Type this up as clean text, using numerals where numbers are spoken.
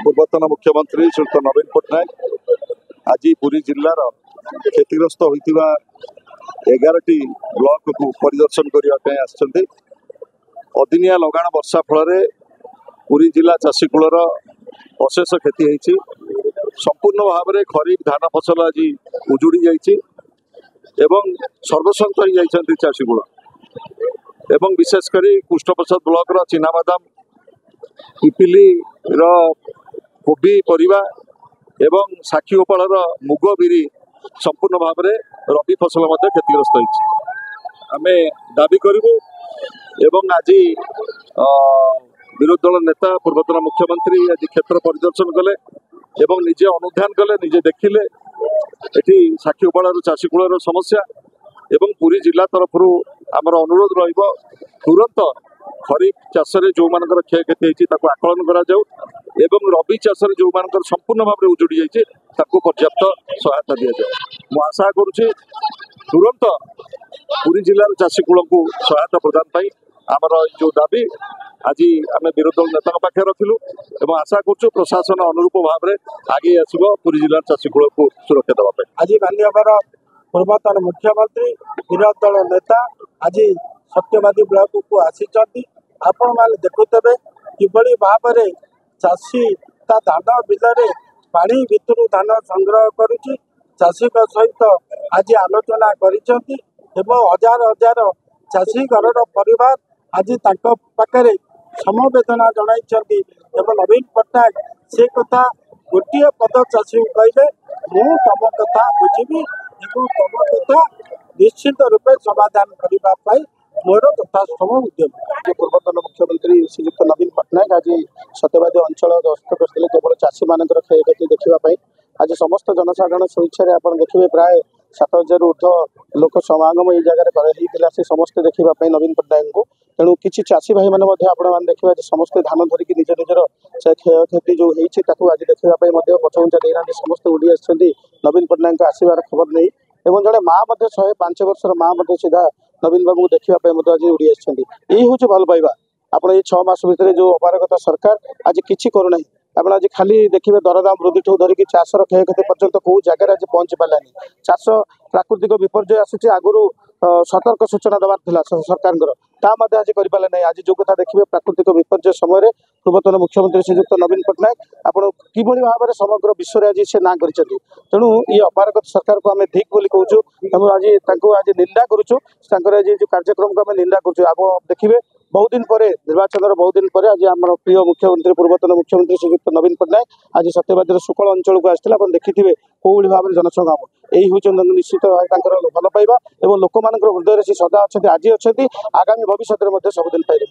पूर्वतन मुख्यमंत्री श्रीयुत नवीन पट्टनायक आज पुरी जिलार क्षतिग्रस्त होता 11टी ब्लॉक को परिदर्शन करने अदिनिया लगाण वर्षा फल पुरी जिला चाषीकूलर अशेष क्षति होती संपूर्ण भाव में खरीफ धान फसल आज उजुड़ी जाइए सर्वसंत हो जाती चाषीकूल एवं विशेषकर कृष्णप्रसाद ब्लॉक चिनाबादाम पिपिली कोबी परिवा एवं साक्षी गोपाल मुग बिरी संपूर्ण भाव में रबी फसल क्षतिग्रस्त होती आम दाबी करूँ एवं आज विरोधी दल नेता पूर्वतन मुख्यमंत्री आज क्षेत्र परिदर्शन कले एवं निजे अनुधान कले निजे देखिले एटी साक्षी गोपाल चाषीकूलर समस्या एवं पुरी जिला तरफ आमर अनुरोध रहिबो तुरंत खरीफ चाष जो मान क्षय क्षति होती आकलन करा एवं रबी चाष जो मान संपूर्ण भाव में उजुड़ी जाइए पर्याप्त सहायता दि जाए मु आशा करुच्ची तुरंत पुरी जिलार चाषीकूल को सहायता प्रदान आमर जो दाबी आज आम विरोधी दल नेता पाखे रखिलु एवं आशा करुँ प्रशासन अनुरूप भाव में आगे आसो पुरी जिलार चाषीकूल को सुरक्षा देवाई। आज माननीय पूर्वतन मुख्यमंत्री विरोधी दल नेता आज सत्यवादी ब्लॉक को आसी आपण मैंने देखुवे किभली भाव में चाषी ता धान बिल पानी भितर धान संग्रह करुच्ची चाषी सहित आज आलोचना करिसेंती एवं हजार हजार चाषी घर परिवार आज पाखे समवेदना जनाई एवं नवीन पट्टनायक से कथा गोटे पद चाषी कहले मु तुम कथा बुझी तुम कथा निश्चित रूपे समाधान करने मोर यथासंभव उद्यम। पूर्वतन मुख्यमंत्री श्रीयुक्त नवीन पट्टनायक आज सत्यवादी अंचल गस्त करते केवल चाषी मान क्षयक्षति देखापी आज समस्त जनसाधारण स्वेच्छा आप देखिए प्राय 7,000 ऊर्ध्व लोक समागम ये जगह से समस्ते देखापी नवीन पट्टनायक को तेणु किसी चाषी भाई मैंने देखिए आज समस्ते धान धरिकी निज निजर क्षयक्षति जो होती आज देखापी पछघुंचा देना समस्ते उड़ी आसछन्ति नवीन पट्टनायक आसबार खबर नहीं एवं जड़े माँ 105 वर्षर माँ सीधा नवीन बाबू को देखापी आज उड़ी आसछन्ति यही हूँ भल पाइबा आपण ये 6 मास भितर जो अपारगता सरकार आज किसी करूना आप आज खाली देखिए दरदाम वृद्धि ठूँ धरिकी चाषर क्षयक्षति पर्यंत कौ जगह आज पहुँची पारानी चाष प्राकृतिक विपर्यय आसूँ आगुरी सतर्क सूचना देवार सरकार आज कर ना आज जो कथा देखिए प्राकृतिक विपर्यय समय पूर्वतन मुख्यमंत्री श्रीयुक्त नवीन पट्टनायक आप किभली भाव में समग्र विश्व में आज से ना कर तेणु ये अपारगत सरकार को आम ठीक बोली कहूँ आज आज निंदा करुचु आज जो कार्यक्रम को आम निंदा करुँ आप देखिए बहुत दिन पर निर्वाचन बहुत दिन पर आज आम प्रिय मुख्यमंत्री पूर्वतन मुख्यमंत्री श्रीयुक्त नवीन पट्टनायक आज सत्यवादी सुकल अंचल को आसते आप देखिए कौली भाव में जनसंग्राम यही हूँ निश्चित भाव भल पाइबा और लोक हृदय से सदा अच्छा आज अच्छा आगामी भविष्य में सबुदिन पाइबे।